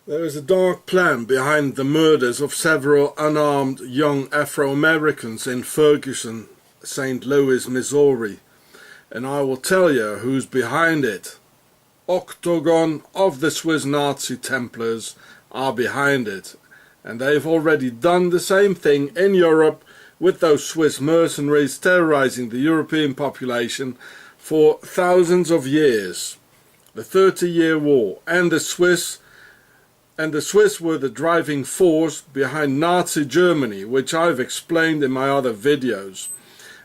There is a dark plan behind the murders of several unarmed young Afro-Americans in Ferguson, St. Louis, Missouri, and I will tell you who's behind it. Ogon of the Swiss Nazi Templars are behind it, and they've already done the same thing in Europe with those Swiss mercenaries terrorizing the European population for thousands of years. The 30-Year War and the Swiss were the driving force behind Nazi Germany, which I've explained in my other videos.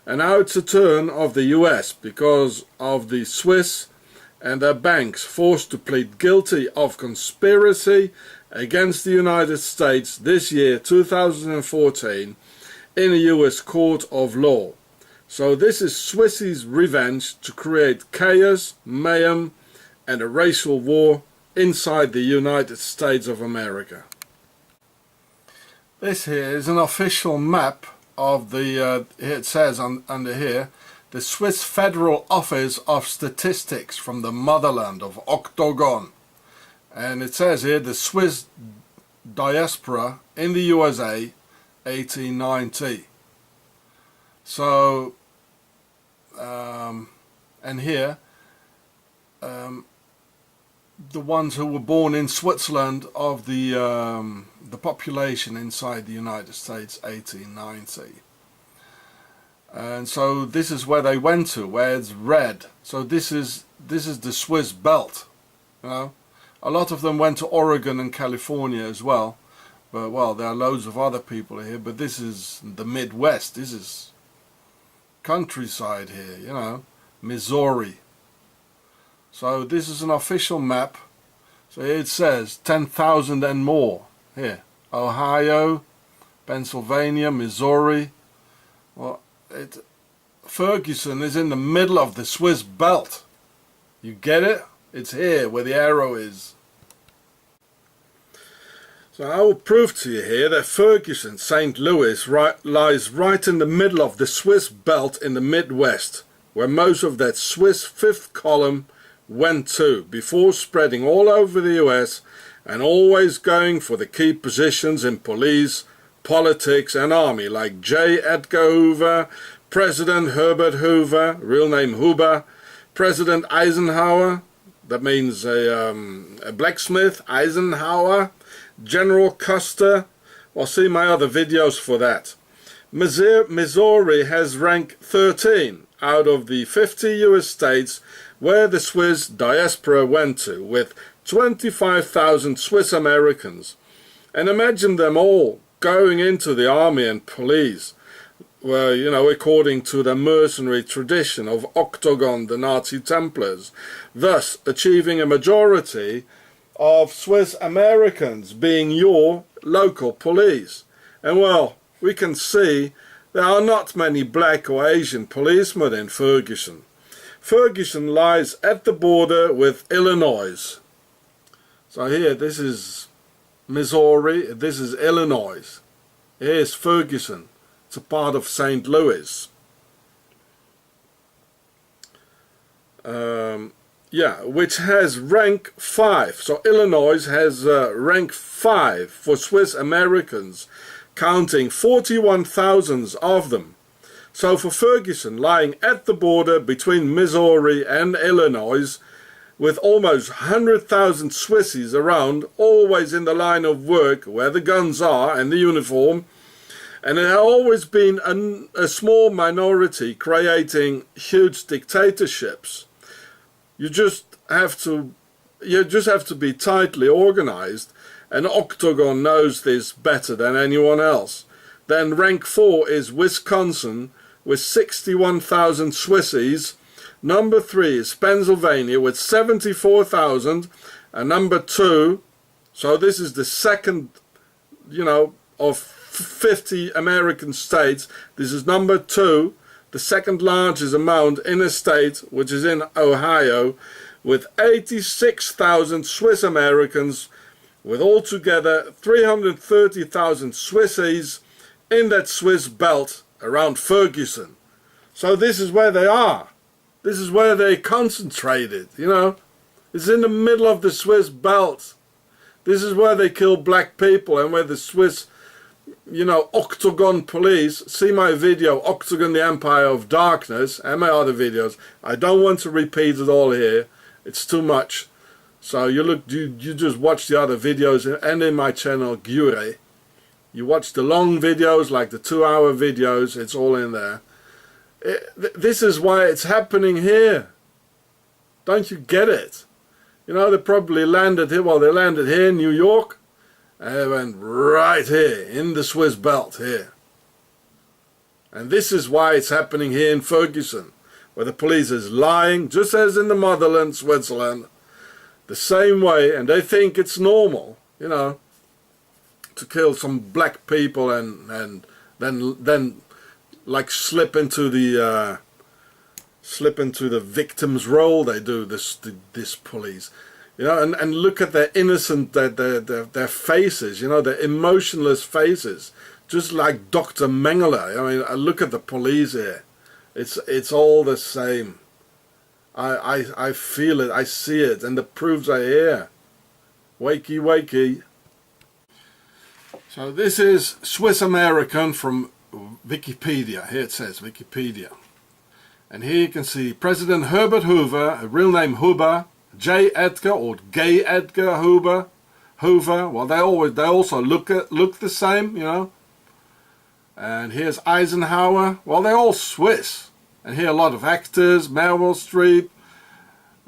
And now it's a turn of the US because of the Swiss and their banks forced to plead guilty of conspiracy against the United States this year, 2014, in a US court of law. So this is Swiss's revenge to create chaos, mayhem and a racial war inside the United States of America. This here is an official map of the, it says under here, the Swiss Federal Office of Statistics from the motherland of Ogon. And it says here the Swiss diaspora in the USA 1890. So, and here, the ones who were born in Switzerland of the population inside the United States 1890. And so this is where they went to, where it's red. So this is the Swiss belt, you know. A lot of them went to Oregon and California as well, but well, there are loads of other people here, but this is the Midwest. This is countryside here, you know, Missouri. So this is an official map. So here it says 10,000 and more. Here, Ohio, Pennsylvania, Missouri. Well, Ferguson is in the middle of the Swiss belt. You get it? It's here where the arrow is. So I will prove to you here that Ferguson, St. Louis, lies right in the middle of the Swiss belt in the Midwest, where most of that Swiss fifth column went to, before spreading all over the US and always going for the key positions in police, politics and army, like J. Edgar Hoover, President Herbert Hoover, real name Hoover, President Eisenhower, that means a blacksmith, Eisenhower, General Custer. Well, see my other videos for that. Missouri has rank 13 out of the 50 US states where the Swiss diaspora went to, with 25,000 Swiss Americans. And imagine them all going into the army and police, well, you know, according to the mercenary tradition of Ogon, the Nazi Templars, thus achieving a majority of Swiss Americans being your local police. And well, we can see there are not many black or Asian policemen in Ferguson. Ferguson lies at the border with Illinois. So here, this is Missouri, this is Illinois. Here's Ferguson. It's a part of St. Louis. Yeah, which has rank 5. So Illinois has rank 5 for Swiss Americans, counting 41,000 of them. So for Ferguson, lying at the border between Missouri and Illinois, with almost 100,000 Swissies around, always in the line of work where the guns are and the uniform, and it has always been a small minority creating huge dictatorships. You just have to be tightly organized, and Ogon knows this better than anyone else. Then rank 4 is Wisconsin with 61,000 Swissies. Number 3 is Pennsylvania with 74,000, and number 2, so this is the second, you know, of 50 American states. This is number 2, the second largest amount in a state, which is in Ohio, with 86,000 Swiss Americans, with altogether 330,000 Swissies in that Swiss belt around Ferguson. So this is where they are. This is where they concentrated, you know. It's in the middle of the Swiss belt. This is where they kill black people, and where the Swiss, you know, Octagon police. See my video, Octagon, the Empire of Darkness, and my other videos. I don't want to repeat it all here. It's too much. So you just watch the other videos, and in my channel, GERMANIC. You watch the long videos, like the 2-hour videos. It's all in there. This is why it's happening here. Don't you get it? You know, they probably landed here. Well, they landed here in New York, and they went right here in the Swiss belt here. And this is why it's happening here in Ferguson, where the police is lying, just as in the motherland, Switzerland, the same way, and they think it's normal, you know, to kill some black people and then like slip into the victim's role. They do this police, you know, and look at their innocent, their faces, you know, their emotionless faces, just like Dr. Mengele. I mean, look at the police here. It's all the same. I feel it, I see it, and the proofs are here. Wakey, wakey. So this is Swiss American from Wikipedia. Here it says Wikipedia. And here you can see President Herbert Hoover, a real name Hoover, J. Edgar or Gay Edgar Hoover. Well, they also look the same, you know. And here's Eisenhower. Well, they're all Swiss. And here a lot of actors: Meryl Streep,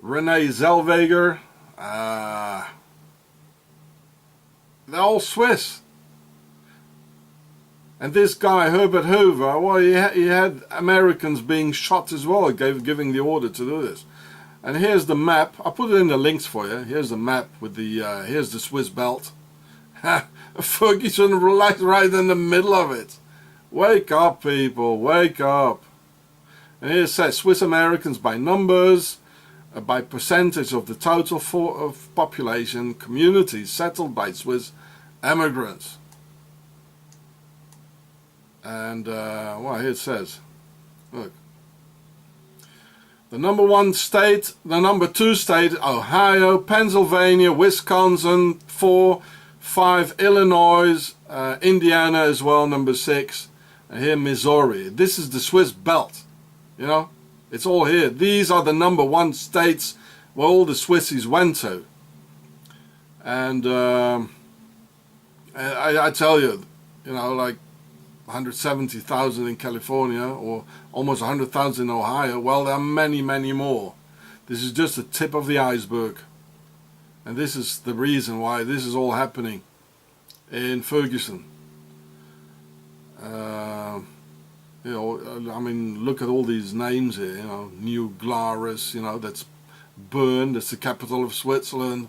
Renee Zellweger. They're all Swiss. And this guy, Herbert Hoover, well, he had Americans being shot as well, giving the order to do this. And here's the map. I'll put it in the links for you. Here's the map with the, here's the Swiss belt. Ferguson right in the middle of it. Wake up, people, wake up. And here it says Swiss Americans by numbers, by percentage of the total of population, communities settled by Swiss immigrants. And well, here it says, look, the number 1 state, the number 2 state, Ohio, Pennsylvania, Wisconsin, 4, 5, Illinois, Indiana as well, number 6, and here Missouri. This is the Swiss belt, you know, it's all here. These are the number 1 states where all the Swissies went to. And I tell you, you know, like 170,000 in California, or almost 100,000 in Ohio. Well, there are many, many more. This is just the tip of the iceberg. And this is the reason why this is all happening in Ferguson. You know, I mean, look at all these names here, you know, New Glarus, you know, that's Bern, that's the capital of Switzerland.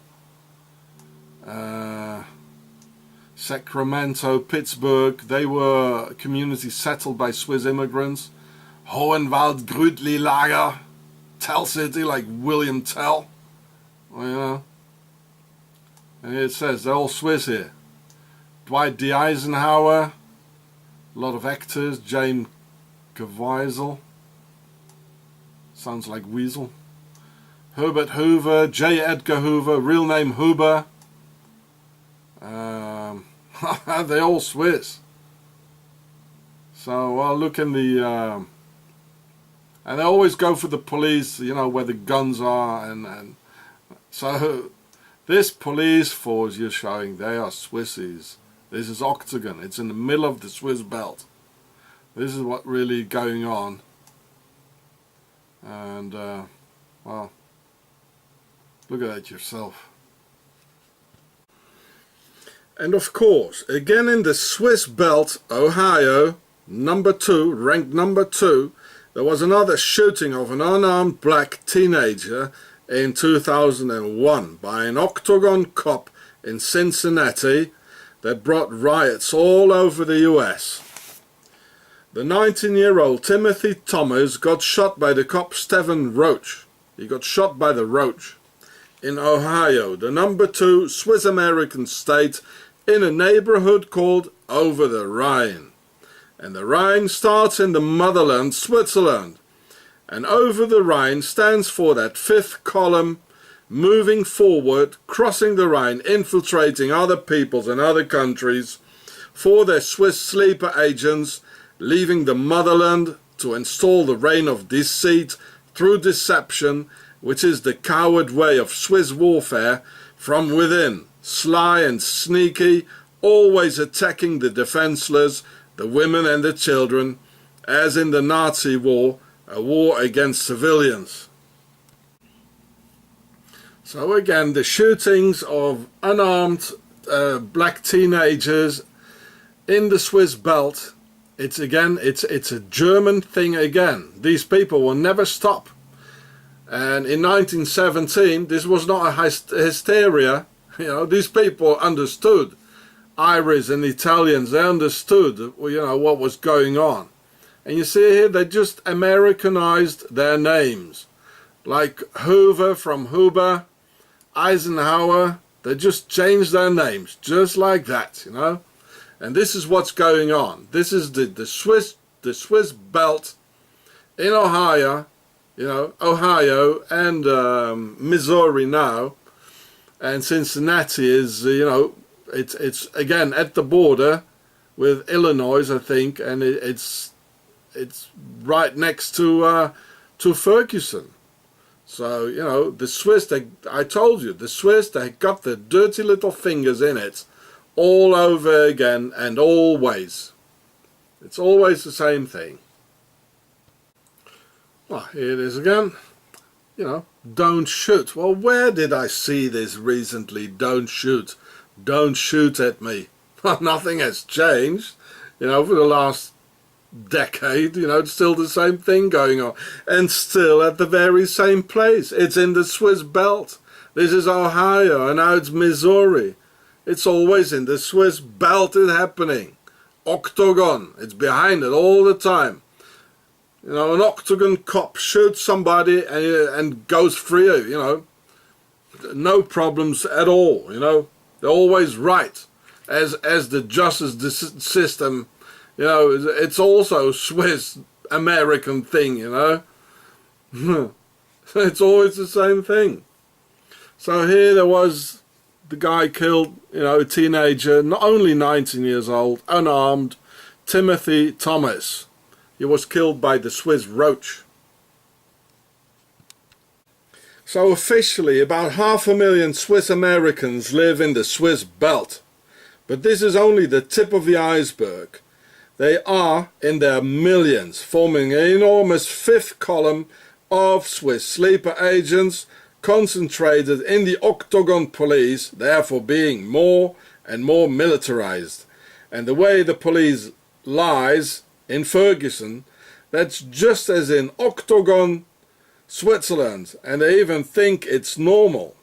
Sacramento, Pittsburgh, they were communities settled by Swiss immigrants. Hohenwald, Grütli Lager, Tell City, like William Tell, well, you know. And here it says they're all Swiss here. Dwight D. Eisenhower, a lot of actors, James Caviezel, sounds like Weasel. Herbert Hoover, J. Edgar Hoover, real name Hoover. They're all Swiss. So I'll look in the and they always go for the police, you know, where the guns are, and so this police force you're showing, they are Swissies. This is Octagon. It's in the middle of the Swiss belt. This is what really going on. And well, look at that yourself. And of course, again in the Swiss belt, Ohio, number 2, ranked number 2, there was another shooting of an unarmed black teenager in 2001 by an Octagon cop in Cincinnati that brought riots all over the US. The 19-year-old Timothy Thomas got shot by the cop Stephen Roach. He got shot by the Roach in Ohio, the number 2 Swiss American state, in a neighborhood called Over the Rhine. And the Rhine starts in the motherland, Switzerland. And Over the Rhine stands for that 5th column moving forward, crossing the Rhine, infiltrating other peoples and other countries for their Swiss sleeper agents, leaving the motherland to install the reign of deceit through deception, which is the coward way of Swiss warfare from within, sly and sneaky, always attacking the defenseless, the women and the children, as in the Nazi war, a war against civilians. So again, the shootings of unarmed black teenagers in the Swiss belt, it's a German thing again. These people will never stop. And in 1917, this was not a hysteria. You know, these people understood. Irish and Italians, they understood, you know, what was going on. And you see here, they just Americanized their names. Like Hoover from Huber, Eisenhower, they just changed their names, just like that, you know. And this is what's going on. This is the Swiss belt in Ohio, you know, Ohio and Missouri now, and Cincinnati is, you know, it's again at the border with Illinois, I think, and it's right next to Ferguson. So, you know, the Swiss, I told you, the Swiss, they got their dirty little fingers in it all over again and always. It's always the same thing. Well, here it is again. You know, don't shoot. Well, where did I see this recently? Don't shoot. Don't shoot at me. Well, nothing has changed, you know, for the last decade. You know, it's still the same thing going on, and still at the very same place. It's in the Swiss belt. This is Ohio, and now it's Missouri. It's always in the Swiss belt it's happening. Octagon, it's behind it all the time. You know, an octagon cop shoots somebody and goes free, you know. No problems at all, you know. They're always right. As the justice system, you know, it's also a Swiss American thing, you know. It's always the same thing. So here there was the guy killed, you know, a teenager, not only 19 years old, unarmed, Timothy Thomas. He was killed by the Swiss roach. So officially, about 500,000 Swiss Americans live in the Swiss belt. But this is only the tip of the iceberg. They are in their millions, forming an enormous fifth column of Swiss sleeper agents concentrated in the Octagon police, therefore being more and more militarized. And the way the police lies in Ferguson, that's just as in Octagon, Switzerland, and they even think it's normal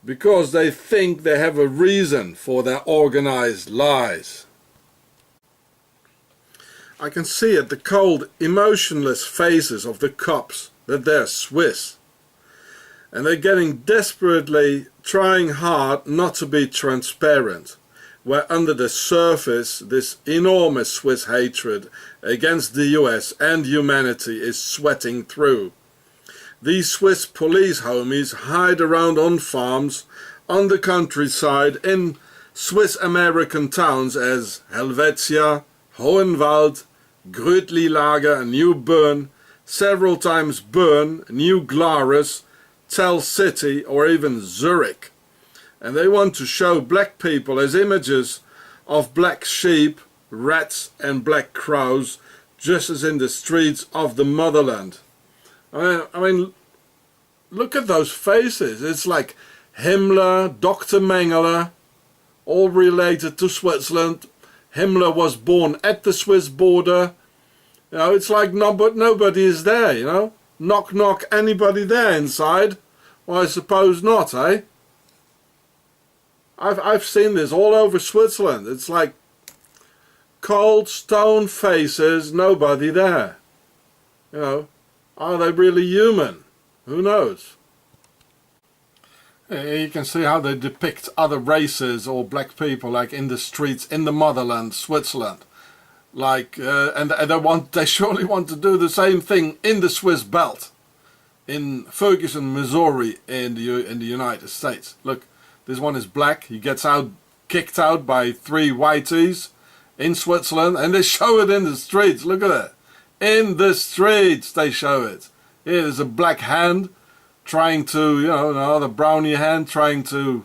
because they think they have a reason for their organized lies. I can see at the cold, emotionless faces of the cops that they're Swiss, and they're getting desperately trying hard not to be transparent, where under the surface this enormous Swiss hatred against the US and humanity is sweating through. These Swiss police homies hide around on farms, on the countryside, in Swiss American towns as Helvetia, Hohenwald, Grödli-Lager, New Bern, several times Bern, New Glarus, Tell City, or even Zurich. And they want to show black people as images of black sheep, rats and black crows, just as in the streets of the motherland. I mean, look at those faces. It's like Himmler, Dr. Mengele, all related to Switzerland. Himmler was born at the Swiss border. You know, it's like nobody is there, you know. Knock, knock, anybody there inside? Well, I suppose not, eh? I've seen this all over Switzerland. It's like cold stone faces, nobody there. You know, are they really human? Who knows? You can see how they depict other races or black people, like in the streets in the motherland, Switzerland. Like, and they surely want to do the same thing in the Swiss belt. in Ferguson, Missouri, in the United States. Look, this one is black. He gets kicked out by 3 whiteys in Switzerland, and they show it in the streets. Look at that. In the streets they show it. Here there's a black hand trying to, another brownie hand trying to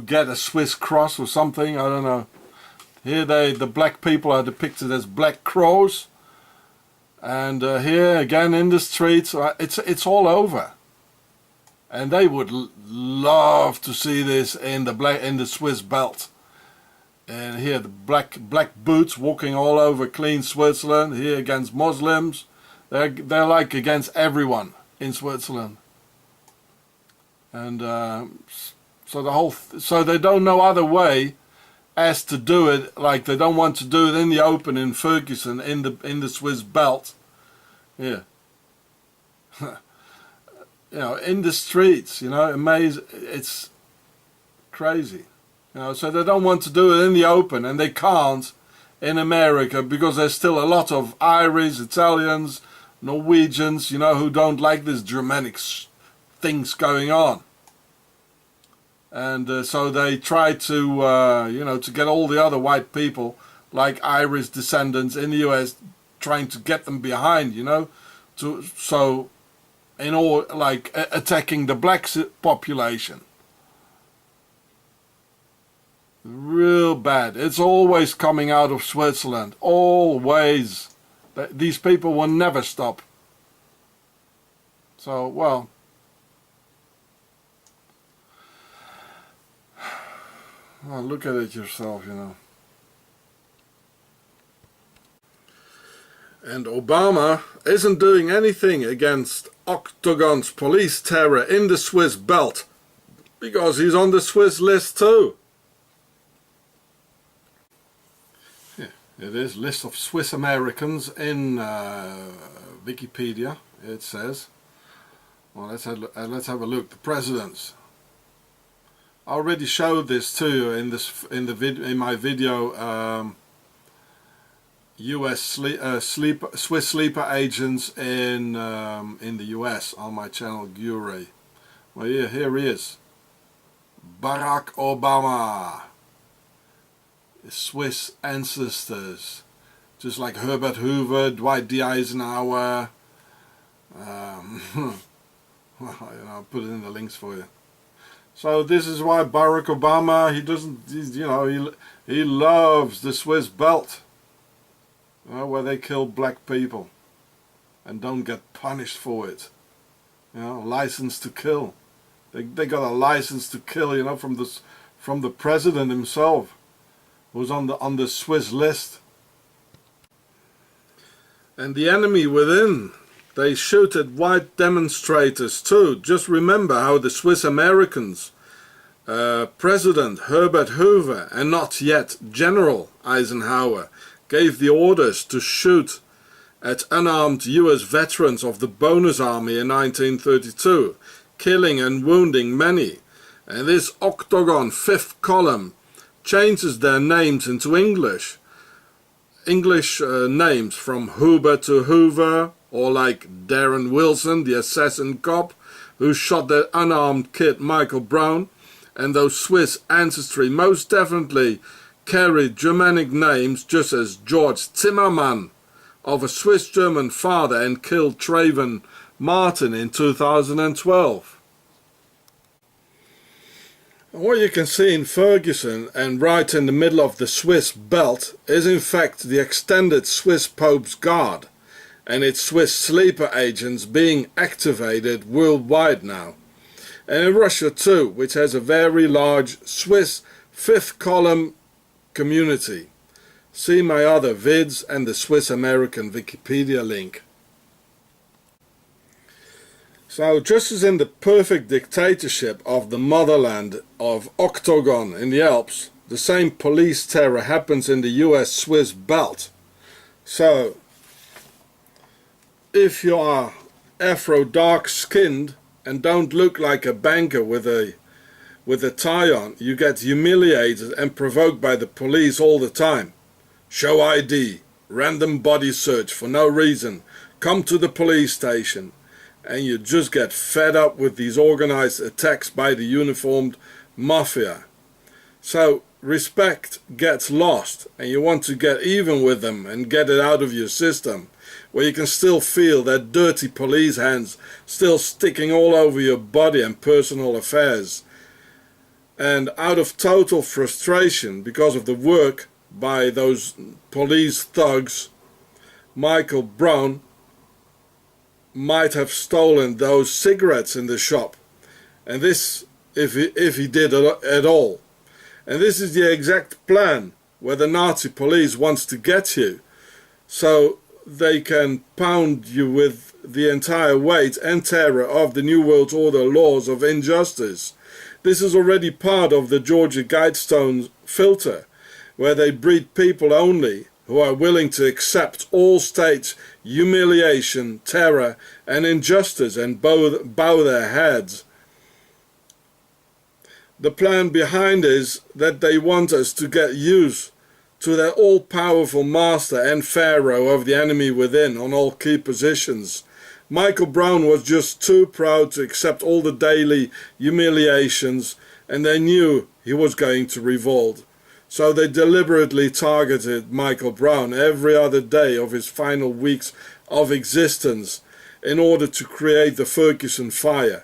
get a Swiss cross or something. I don't know. Here the black people are depicted as black crows, and here again in the streets, it's all over. And they would love to see this in the Swiss belt. And here the black boots walking all over clean Switzerland. Here against Muslims, they're like against everyone in Switzerland. And so they don't know other way as to do it. Like they don't want to do it in the open in Ferguson in the Swiss belt. Yeah. In the streets, amazing. It's crazy. So they don't want to do it in the open, and they can't in America because there's still a lot of Irish, Italians, Norwegians, who don't like this Germanic things going on. And so they try to, to get all the other white people, like Irish descendants in the US, trying to get them behind, attacking the black population. Real bad. It's always coming out of Switzerland. Always. These people will never stop. So, well, look at it yourself, And Obama isn't doing anything against Octagon's police terror in the Swiss belt because he's on the Swiss list too. Yeah, it is list of Swiss Americans in Wikipedia. It says. Well, let's have a look. The presidents. I already showed this to you in my video. U.S. Swiss sleeper agents in the U.S. on my channel GERMANIC. Well, here he is. Barack Obama. Swiss ancestors, just like Herbert Hoover, Dwight D. Eisenhower. Well, I'll put it in the links for you. So this is why Barack Obama, he loves the Swiss belt. Where they kill black people and don't get punished for it. License to kill. They got a license to kill, from the president himself, who's on the Swiss list. And the enemy within, they shoot at white demonstrators too. Just remember how the Swiss Americans, President Herbert Hoover, and not yet General Eisenhower, gave the orders to shoot at unarmed US veterans of the Bonus Army in 1932, killing and wounding many. And this Octagon 5th column changes their names into English names from Huber to Hoover, or like Darren Wilson, the assassin cop who shot that unarmed kid Michael Brown. And those Swiss ancestry most definitely carried Germanic names, just as George Zimmermann, of a Swiss-German father, and killed Trayvon Martin in 2012. And what you can see in Ferguson, and right in the middle of the Swiss belt, is in fact the extended Swiss Pope's Guard and its Swiss sleeper agents being activated worldwide now. And in Russia too, which has a very large Swiss 5th column community. See my other vids and the Swiss American Wikipedia link. So just as in the perfect dictatorship of the motherland of Octagon in the Alps, the same police terror happens in the US Swiss belt. So if you are Afro dark skinned and don't look like a banker with a tie on, you get humiliated and provoked by the police all the time. Show ID, random body search for no reason, come to the police station, and you just get fed up with these organized attacks by the uniformed mafia. So respect gets lost, and you want to get even with them and get it out of your system, where you can still feel that dirty police hands still sticking all over your body and personal affairs. And out of total frustration because of the work by those police thugs, Michael Brown might have stolen those cigarettes in the shop, and this if he did at all. And this is the exact plan where the Nazi police wants to get you, so they can pound you with the entire weight and terror of the New World Order laws of injustice. This is already part of the Georgia Guidestone filter, where they breed people only who are willing to accept all states' humiliation, terror and injustice and bow their heads. The plan behind is that they want us to get used to their all-powerful master and pharaoh of the enemy within on all key positions. Michael Brown was just too proud to accept all the daily humiliations, and they knew he was going to revolt. So they deliberately targeted Michael Brown every other day of his final weeks of existence in order to create the Ferguson fire.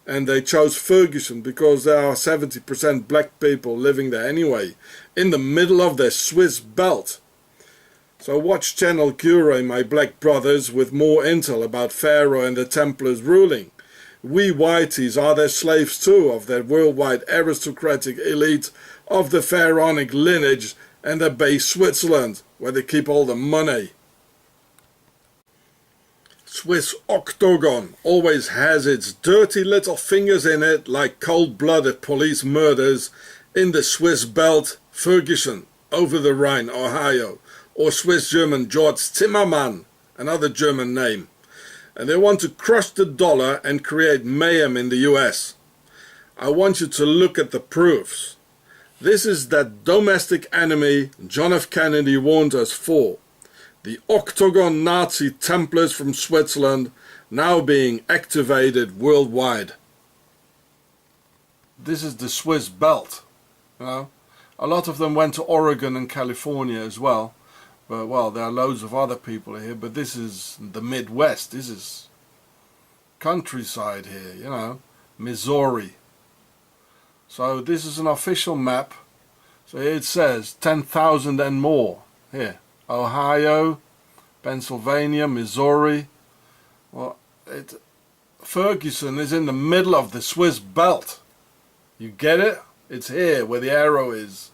And they chose Ferguson because there are 70% black people living there anyway, in the middle of their Swiss belt. So watch Channel Cure, my black brothers, with more intel about Pharaoh and the Templars ruling. We whiteys are their slaves too, of that worldwide aristocratic elite of the pharaonic lineage and the base Switzerland, where they keep all the money. Swiss octagon always has its dirty little fingers in it, like cold-blooded police murders in the Swiss belt Ferguson, over the Rhine, Ohio, or Swiss-German Georg Zimmermann, another German name. And they want to crush the dollar and create mayhem in the US. I want you to look at the proofs. This is that domestic enemy John F. Kennedy warned us for. The octagon Nazi Templars from Switzerland, now being activated worldwide. This is the Swiss belt. You know, a lot of them went to Oregon and California as well. But, well, there are loads of other people here, but this is the Midwest. This is countryside here, you know, Missouri. So this is an official map. So here it says 10,000 and more. Here, Ohio, Pennsylvania, Missouri. Well, Ferguson is in the middle of the Swiss belt. You get it? It's here where the arrow is.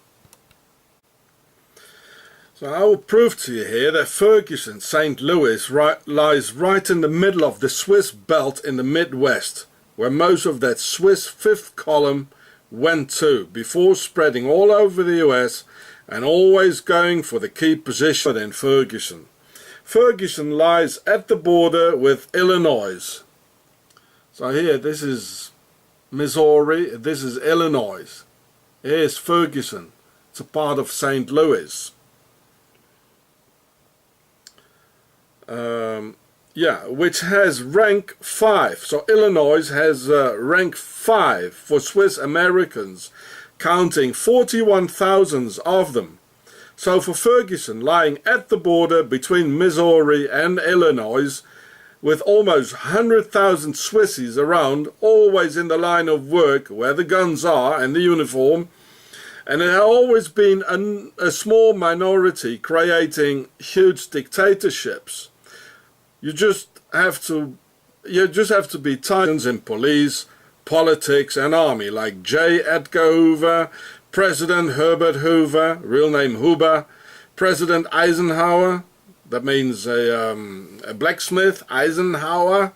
So I will prove to you here that Ferguson, St. Louis, lies right in the middle of the Swiss belt in the Midwest, where most of that Swiss fifth column went to, before spreading all over the US and always going for the key position in Ferguson. Ferguson lies at the border with Illinois. So here, this is Missouri, this is Illinois. Here's Ferguson. It's a part of St. Louis. Which has rank 5. So Illinois has rank 5 for Swiss Americans, counting 41,000 of them. So for Ferguson, lying at the border between Missouri and Illinois, with almost 100,000 Swissies around, always in the line of work where the guns are and the uniform, and there has always been a small minority creating huge dictatorships. You just have to be titans in police, politics and army, like J. Edgar Hoover, President Herbert Hoover, real name Hoover, President Eisenhower, that means a blacksmith, Eisenhower,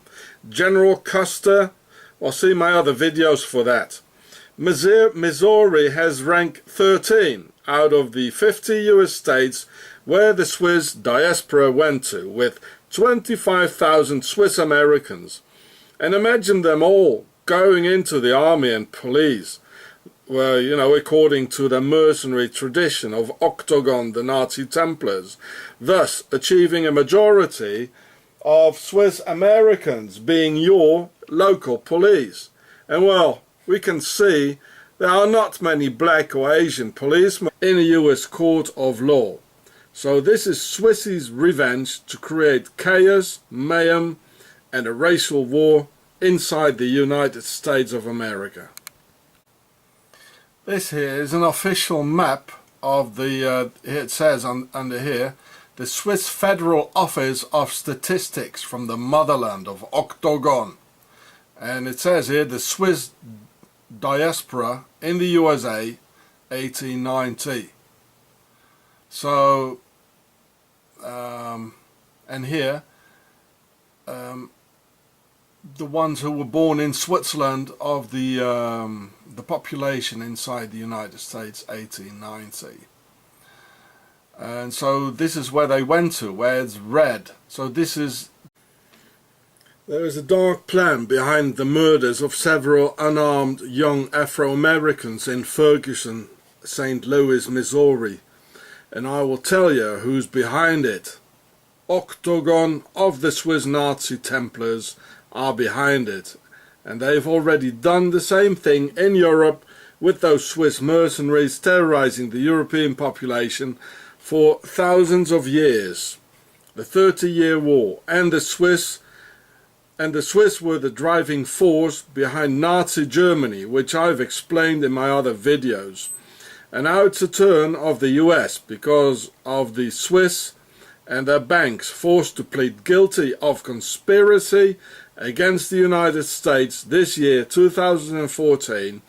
General Custer. Well, see my other videos for that. Missouri has rank 13 out of the 50 US states where the Swiss diaspora went to, with 25,000 Swiss Americans. And imagine them all going into the army and police, well, you know, according to the mercenary tradition of Octagon, the Nazi Templars, thus achieving a majority of Swiss Americans being your local police. And well, we can see there are not many black or Asian policemen in a US court of law. So this is Swiss's revenge to create chaos, mayhem and a racial war inside the United States of America. This here is an official map of the, it says under here, the Swiss Federal Office of Statistics from the motherland of Octagon. And it says here the Swiss diaspora in the USA 1890. So and here the ones who were born in Switzerland of the population inside the United States 1890. And so this is where they went to, where it's red. So this is, there is a dark plan behind the murders of several unarmed young Afro-Americans in Ferguson, St. Louis, Missouri. And I will tell you who's behind it. Octagon of the Swiss Nazi Templars are behind it. And they've already done the same thing in Europe with those Swiss mercenaries terrorizing the European population for thousands of years. The 30-Year War and the Swiss were the driving force behind Nazi Germany, which I've explained in my other videos. And now it's a turn of the US because of the Swiss and their banks forced to plead guilty of conspiracy against the United States this year, 2014,